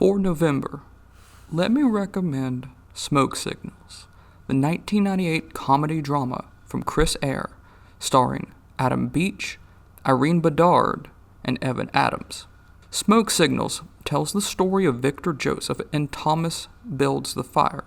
For November, let me recommend Smoke Signals, the 1998 comedy drama from Chris Eyre, starring Adam Beach, Irene Bedard, and Evan Adams. Smoke Signals tells the story of Victor Joseph and Thomas Builds the Fire,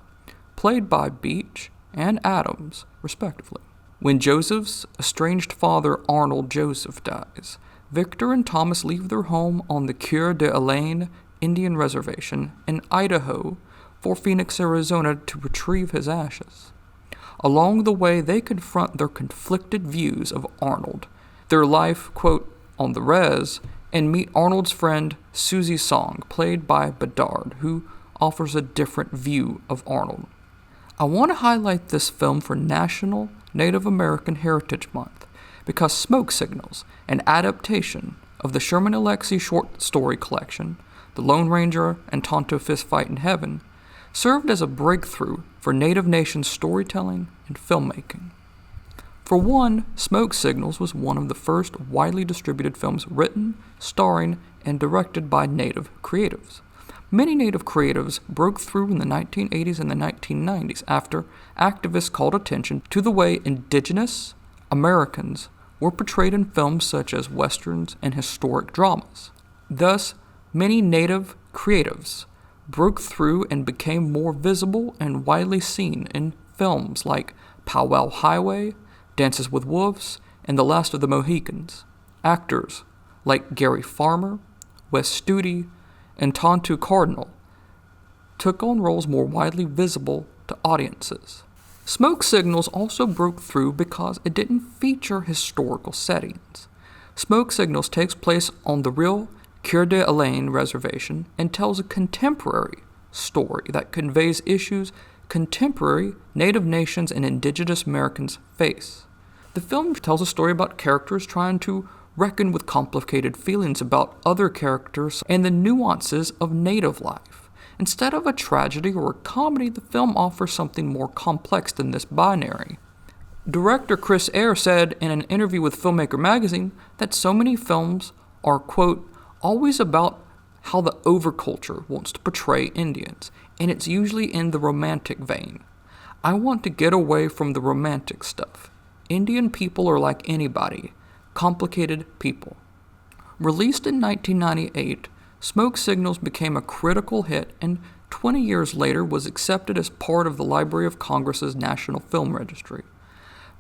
played by Beach and Adams, respectively. When Joseph's estranged father Arnold Joseph dies, Victor and Thomas leave their home on the Coeur d'Alene Indian Reservation in Idaho for Phoenix, Arizona to retrieve his ashes. Along the way, they confront their conflicted views of Arnold, their life, quote, on the res, and meet Arnold's friend Susie Song, played by Bedard, who offers a different view of Arnold. I want to highlight this film for National Native American Heritage Month because Smoke Signals, an adaptation of the Sherman Alexie short story collection, The Lone Ranger and Tonto Fist Fight in Heaven, served as a breakthrough for Native Nations storytelling and filmmaking. For one, Smoke Signals was one of the first widely distributed films written, starring, and directed by Native creatives. Many Native creatives broke through in the 1980s and the 1990s after activists called attention to the way Indigenous Americans were portrayed in films such as westerns and historic dramas. Thus, many Native creatives broke through and became more visible and widely seen in films like Powwow Highway, Dances with Wolves, and The Last of the Mohicans. Actors like Gary Farmer, Wes Studi, and Tonto Cardinal took on roles more widely visible to audiences. Smoke Signals also broke through because it didn't feature historical settings. Smoke Signals takes place on the real Coeur d'Alene Reservation and tells a contemporary story that conveys issues contemporary Native nations and Indigenous Americans face. The film tells a story about characters trying to reckon with complicated feelings about other characters and the nuances of Native life. Instead of a tragedy or a comedy, the film offers something more complex than this binary. Director Chris Eyre said in an interview with Filmmaker magazine that so many films are, quote, always about how the overculture wants to portray Indians, and it's usually in the romantic vein. I want to get away from the romantic stuff. Indian people are like anybody, complicated people. Released in 1998, Smoke Signals became a critical hit and 20 years later was accepted as part of the Library of Congress's National Film Registry.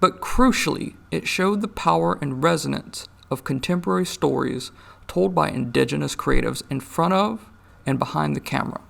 But crucially, it showed the power and resonance of contemporary stories told by Indigenous creatives in front of and behind the camera.